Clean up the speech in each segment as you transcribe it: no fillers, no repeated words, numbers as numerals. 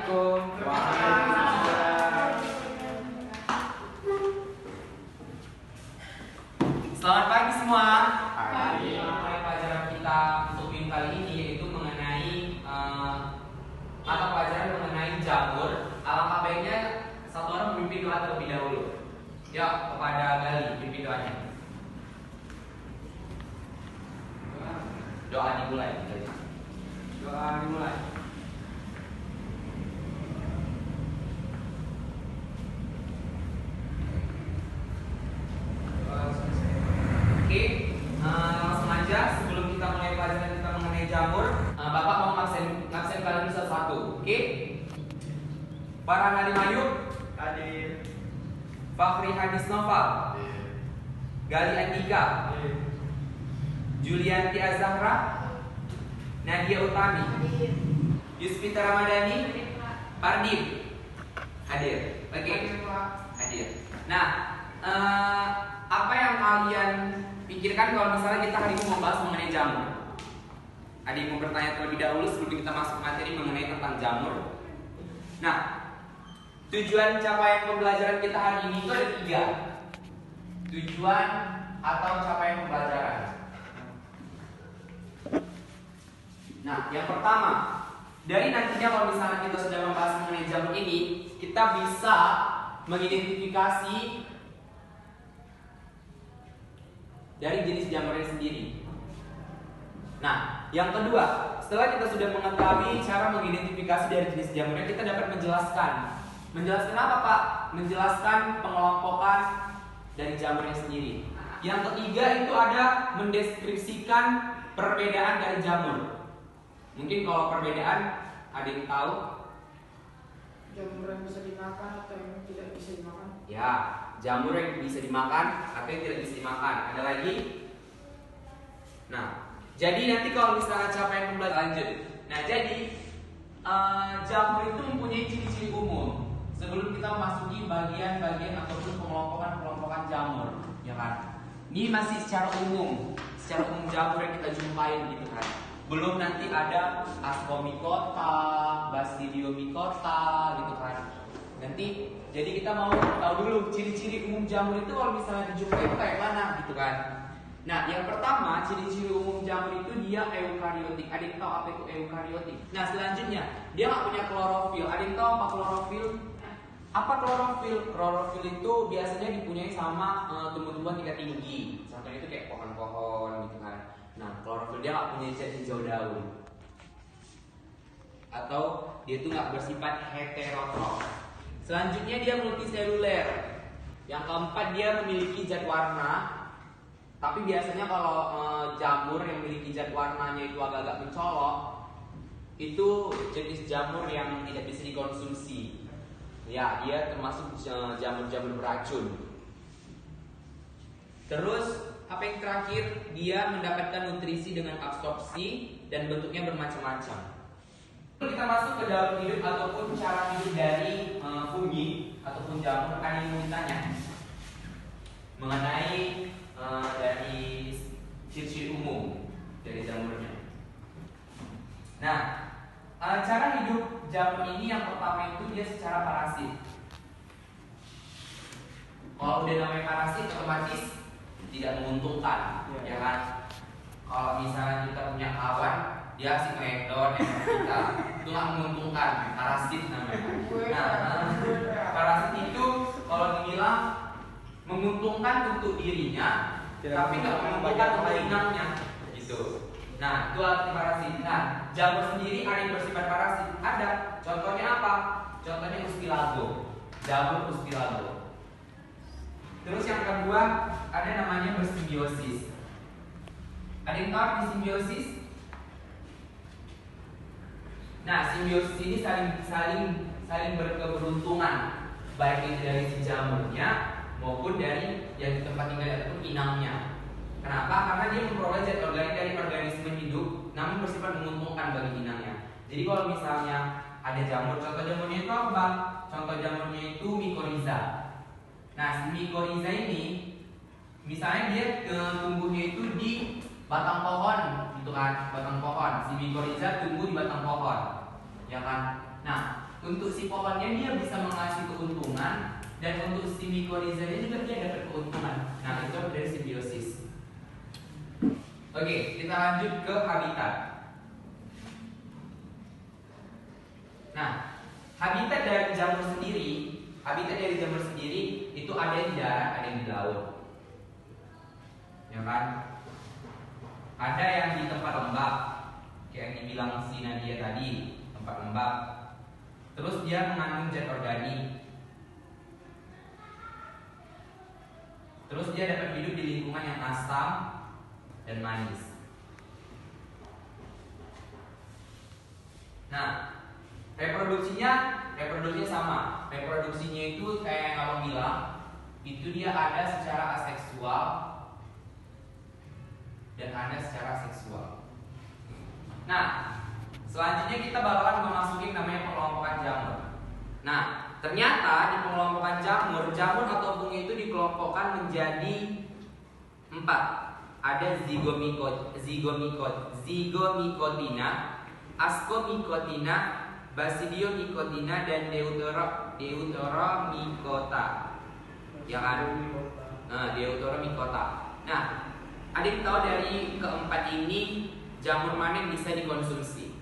Assalamualaikum. Waalaikumsalam. Selamat pagi semua. Pagi. Mulai pelajaran kita untuk minggu kali ini yaitu mengenai mata pelajaran mengenai jamur. Alangkah baiknya satu orang memimpin doa terlebih dahulu. Ya, kepada Gali pimpin doanya. Doa dimulai. Doa dimulai. Oke, langsung aja sebelum kita mulai pelajaran kita mengenai jamur, Bapak mau ngabsen kalian satu-satu. Oke? Farhan Ali Mayuk, Hadir. Fakhri Hadis Noval, Gali Andika, Julianti Azahra, Nadia Utami, Yuspita Ramadhani, Pardip hadir. Oke? Hadir. Nah, apa yang kalian pikirkan kalau misalnya kita hari ini membahas mengenai jamur? Ada yang mau bertanya terlebih dahulu sebelum kita masuk materi mengenai tentang jamur? Nah, tujuan capaian pembelajaran kita hari ini itu ada 3. Tujuan atau capaian pembelajaran. Nah, yang pertama, dari nantinya kalau misalnya kita sudah membahas mengenai jamur ini, kita bisa mengidentifikasi dari jenis jamurnya sendiri. Nah, yang kedua, setelah kita sudah mengetahui cara mengidentifikasi dari jenis jamurnya, kita dapat menjelaskan. Menjelaskan apa, Pak? Menjelaskan pengelompokan dari jamurnya sendiri. Yang ketiga itu ada mendeskripsikan perbedaan dari jamur. Mungkin kalau perbedaan ada yang tahu? Jamur yang bisa dimakan atau yang tidak bisa dimakan? Ya, jamur yang bisa dimakan atau yang tidak bisa dimakan. Ada lagi? Nah, jadi nanti kalau misalnya capaian pembelajaran lanjut. Nah, jadi jamur itu mempunyai ciri-ciri umum. Sebelum kita memasuki bagian-bagian ataupun pengelompokan jamur, ya kan? Ini masih secara umum jamur yang kita jumpain gitu kan. Belum nanti ada Ascomycota, Basidiomycota gitu kan. Nanti jadi kita mau tahu dulu ciri-ciri umum jamur itu kalau misalnya dijumpai itu kayak mana gitu kan. Nah, yang pertama ciri-ciri umum jamur itu dia eukariotik. Ada yang tahu apa itu eukariotik? Nah, selanjutnya dia nggak punya klorofil. Ada yang tahu apa klorofil? Apa klorofil? Klorofil itu biasanya dipunyai sama tumbuh-tumbuhan tingkat tinggi. Contohnya itu kayak pohon-pohon gitu kan. Nah, klorofil dia nggak punya zat hijau daun. Atau dia itu nggak bersifat heterotrof. Selanjutnya dia multiseluler. Yang keempat dia memiliki zat warna. Tapi biasanya kalau jamur yang memiliki zat warnanya itu agak-agak mencolok, itu jenis jamur yang tidak bisa dikonsumsi. Ya, dia termasuk jamur-jamur beracun. Terus apa yang terakhir, dia mendapatkan nutrisi dengan absorpsi dan bentuknya bermacam-macam. Kita masuk ke dalam hidup ataupun cara hidup dari fungi ataupun jamur, ada yang mau ditanya mengenai dari ciri-ciri umum dari jamurnya. Nah, cara hidup jamur ini yang pertama itu dia secara parasit. Kalau udah namanya parasit otomatis tidak menguntungkan, ya kan? Kalau misalnya kita punya kawan, dia asik ngedon kita, itu nggak menguntungkan, parasit namanya. Nah, parasit itu kalau dibilang menguntungkan untuk dirinya, tapi nggak menguntungkan untuk inangnya, gitu. Nah, itu arti parasit. Nah, jamur sendiri ada yang bersifat parasit, ada. Contohnya apa? Contohnya Ustilago, jamur Ustilago. Terus yang kedua ada namanya bersimbiosis. Ada yang tahu di simbiosis? Nah, simbiosis ini saling berkeberuntungan, baik itu dari si jamurnya maupun dari yang di tempat tinggal ataupun inangnya. Kenapa? Karena dia memperoleh zat organik dari organisme hidup, namun bersifat menguntungkan bagi inangnya. Jadi kalau misalnya ada jamur, contoh jamurnya itu apa? Contoh jamurnya itu mycorrhiza. Nah, si mycorrhiza ini, misalnya dia tumbuhnya itu di batang pohon, gitu kan? Batang pohon. Si mycorrhiza tumbuh di batang pohon, ya kan? Nah, untuk si pohonnya dia bisa mengasih keuntungan, dan untuk si mikorizanya juga dia dapat keuntungan. Nah, itu dari simbiosis. Oke, kita lanjut ke habitat. Nah, habitat dari jamur sendiri itu ada yang di darat, ada yang di laut. Ya kan? Ada yang di tempat lembab, kayak yang dibilang si Nadia tadi, tempat lembab. Terus dia mengandung zat organik. Terus dia dapat hidup di lingkungan yang asam dan manis. Nah, reproduksinya sama. Reproduksinya itu kayak yang abang bilang, itu dia ada secara aseksual dan ada secara seksual. Nah, selanjutnya kita bakalan memasuki namanya pengelompokan jamur. Nah, ternyata di pengelompokan jamur atau bunga itu dikelompokkan menjadi 4. Ada zigomycotina, ascomycotina, basidiomycotina, dan deuteromycota. Ya kan? Deuteromycota. Nah, adik tahu dari keempat ini jamur mana yang bisa dikonsumsi?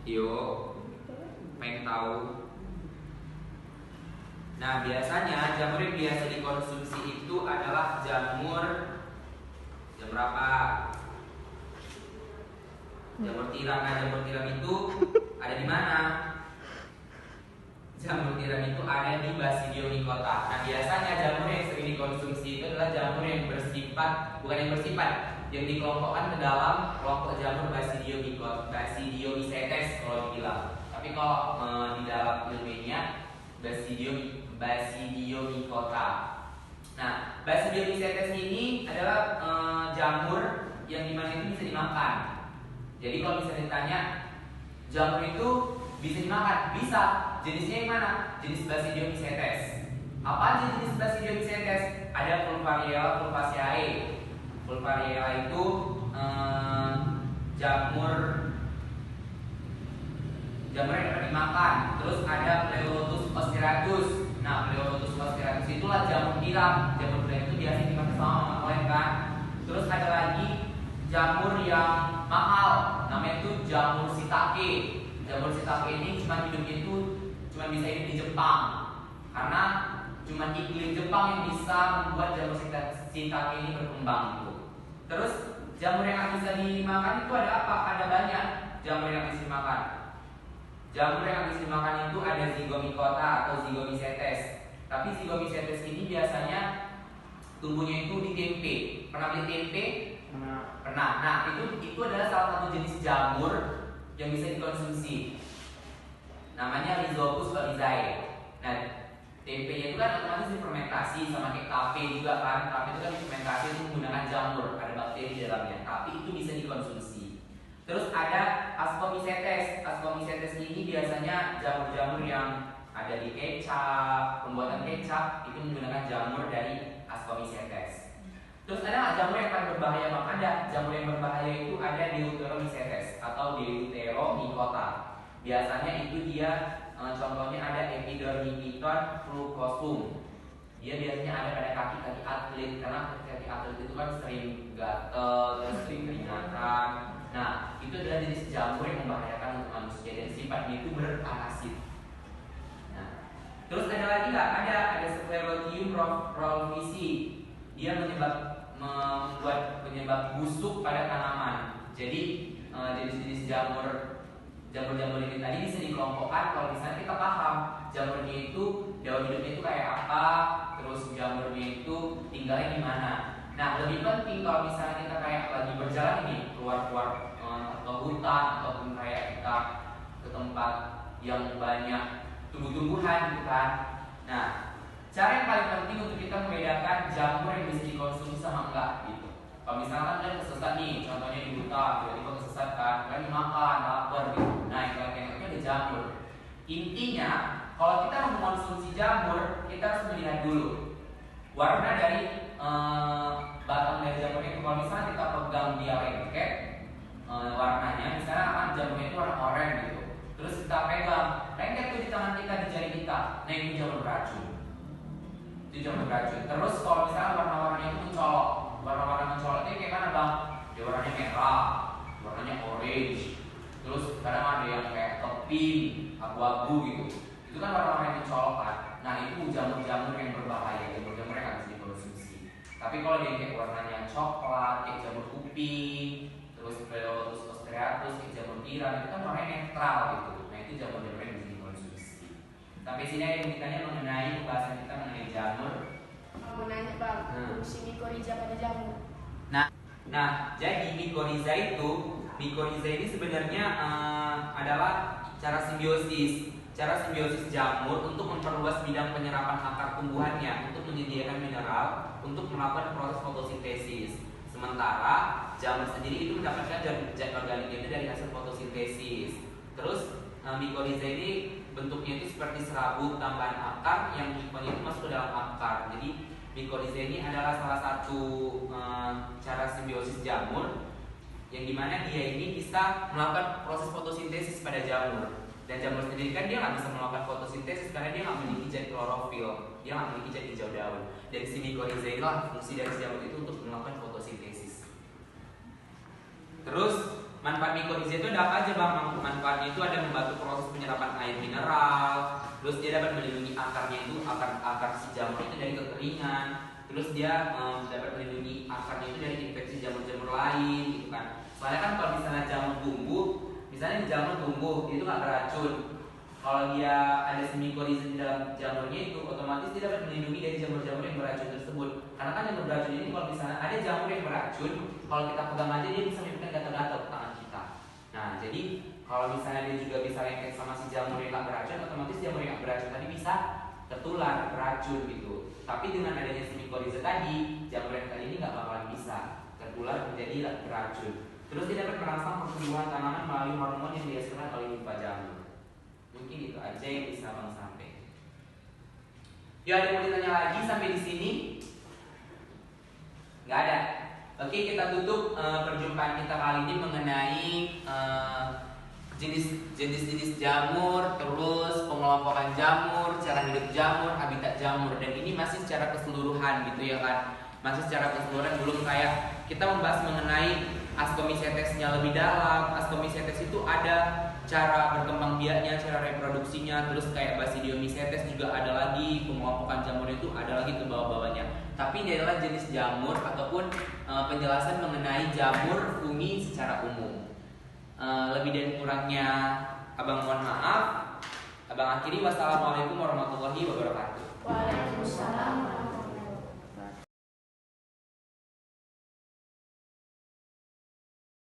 Yo, pengen tahu? Nah, biasanya jamur yang biasa dikonsumsi itu adalah jamur apa? Jamur tiram. Nah, jamur tiram itu ada di mana? Jamur tiram itu ada di Basidiomycota. Nah, biasanya jamur yang sering dikonsumsi itu adalah jamur yang yang dikelompokkan ke dalam kelompok jamur Basidiomycetes kalau dibilang. Tapi kalau di dalam ilmiahnya Basidiomycota. Nah, Basidiomycetes ini adalah jamur yang dimana itu bisa dimakan. Jadi kalau misalnya ditanya jamur itu bisa dimakan, bisa. Jenisnya yang mana? Jenis Basidiomycetes. Apa aja jenis Basidiomycetes? Ada Pulvariella fulvaceae. Pulvariella itu jamur yang dapat dimakan. Terus ada Pleurotus ospiratus. Nah, Pleurotus ospiratus itulah jamur tiram. Jamur tiram itu biasanya dimakan sama oleh kan. Terus ada lagi jamur yang mahal, namanya itu jamur shiitake. Jamur shiitake ini hidupnya itu cuma bisa hidup di Jepang, karena cuma iklim Jepang yang bisa membuat jamur shiitake ini berkembang gitu. Terus jamur yang bisa dimakan itu ada apa? Ada banyak jamur yang bisa dimakan. Jamur yang bisa dimakan itu ada Zygomycota atau Zygomycetes. Tapi Zygomycetes ini biasanya tumbuhnya itu di tempe. Pernah beli tempe? Pernah. Nah, itu adalah salah satu jenis jamur yang bisa dikonsumsi. Namanya Rhizopus oryzae. Nah, tempenya itu kan otomatis difermentasi sama kayak tape juga kan. Tape itu kan difermentasi itu menggunakan jamur, ada bakteri di dalamnya. Tapi itu bisa dikonsumsi. Terus ada Ascomycetes. Ascomycetes ini biasanya jamur-jamur yang ada di kecap, pembuatan kecap itu menggunakan jamur dari Ascomycetes. Terus ada jamur yang paling berbahaya bang? Ada jamur yang berbahaya itu ada Deuteromycetes atau Deuteromycota. Biasanya itu dia contohnya ada Epidermicton flucosum. Dia biasanya ada pada kaki-kaki atlet, karena kaki atlet itu kan sering gatel, terus sering keringatan. Nah, itu adalah jenis jamur yang membahayakan untuk manusia dan sifatnya itu berparasit. Nah, terus ada lagi nggak? Ada Sclerotium rolfisi. Dia membuat penyebab busuk pada tanaman. Jadi jenis-jenis jamur-jamur ini tadi bisa dikelompokkan kalau misalnya kita paham jamurnya itu daun hidupnya itu kayak apa, terus jamurnya itu tinggalnya di mana. Nah, lebih penting kalau misalnya kita kayak lagi berjalan ini keluar ke hutan ataupun kayak kita ke tempat yang banyak tumbuh-tumbuhan gitu kan. Nah, cara yang paling penting untuk kita membedakan jamur yang bisa dikonsumsi sama enggak gitu. Kalau misalkan kan kesesat nih, contohnya di hutan, tiba-tiba kesesat kan dimakan, lapar gitu. Nah, yang tengoknya ada jamur. Intinya, kalau kita mau mengonsumsi jamur, kita harus melihat dulu warna dari batang dari jamur itu. Kalau misalnya kita pegang dia lengket, warnanya, misalnya kan jamurnya itu warna oranye gitu. Terus kita pegang, lengket tuh di tangan kita, di jari kita. Nah itu jamur beracun. Itu jamur beracun. Terus kalau misalnya warna-warnanya itu mencolok, warna-warna mencolok itu kayak mana bang? Dia warnanya merah, warnanya orange. Terus kadang ada yang kayak pink, abu-abu gitu. Itu kan warna-warna yang mencolok kan. Nah itu jamur-jamur yang berbahaya, jamur-jamur yang harus dikonsumsi. Tapi kalau dia kayak warnanya coklat, kayak jamur kuping, terus Pleurotus ostreatus, kayak jamur tiram, itu kan warnanya netral gitu. Nah itu jamur-jamur yang bisa dikonsumsi. Sampai sini ada yang ditanya mengenai pembahasan kita mengenai jamur. Mau nanya bang, fungsi mikorizа pada jamur. Nah, jadi mikorizа ini sebenarnya adalah cara simbiosis jamur untuk memperluas bidang penyerapan akar tumbuhannya untuk menyediakan mineral untuk melakukan proses fotosintesis. Sementara jamur sendiri itu mendapatkan zat organiknya dari hasil fotosintesis. Terus mikorizа ini bentuknya itu seperti serabut tambahan akar yang hikmahnya itu masuk ke dalam akar. Jadi mikorizа ini adalah salah satu cara simbiosis jamur yang dimana dia ini bisa melakukan proses fotosintesis pada jamur. Dan jamur sendiri kan dia nggak bisa melakukan fotosintesis karena dia nggak memiliki zat klorofil, dia nggak memiliki zat hijau daun. Dan si mikorizа inilah fungsi dari jamur itu untuk melakukan fotosintesis. Terus manfaat mikorizа itu ada apa aja bang? Manfaatnya itu ada membantu proses penyerapan air mineral. Terus dia dapat melindungi akarnya itu akar si jamur itu dari kekeringan. Terus dia dapat melindungi akarnya itu dari infeksi jamur-jamur lain gitu kan. Soalnya kan kalau misalnya jamur tumbuh, misalnya di jamur tumbuh itu nggak beracun. Kalau dia ada si mikorizа di dalam jamurnya itu, otomatis dia dapat melindungi dari jamur-jamur yang beracun tersebut. Karena kan jamur beracun ini kalau misalnya ada jamur yang beracun, kalau kita pegang aja dia bisa menyebabkan gatal-gatal ke tangan kita. Nah jadi kalau misalnya dia juga bisa lengket sama si jamur yang nggak beracun, otomatis jamur yang nggak beracun tadi bisa tertular beracun gitu. Tapi dengan adanya si mikorizа tadi, jamur yang tadi ini nggak bakalan bisa tertular menjadi beracun. Terus dia dapat merangsang pertumbuhan tanaman melalui hormon yang dihasilkan oleh limfa jamur. Mungkin itu aja yang bisa bang sampaikan. Ya ada yang mau ditanya lagi sampai di sini? Nggak ada. Oke kita tutup perjumpaan kita kali ini mengenai jenis-jenis jamur, terus pengelompokan jamur, cara hidup jamur, habitat jamur, dan ini masih secara keseluruhan gitu ya kan, masih secara keseluruhan, belum kayak kita membahas mengenai ascomycetesnya lebih dalam. Ascomycetes itu ada cara berkembang biaknya, cara reproduksinya, terus kayak Basidiomycetes juga ada lagi, pengelompokan jamur itu ada lagi ke bawah-bawahnya. Tapi ini adalah jenis jamur ataupun penjelasan mengenai jamur fungi secara umum. Lebih dan kurangnya abang mohon maaf. Abang akhiri, wassalamualaikum warahmatullahi wabarakatuh. Waalaikumsalam.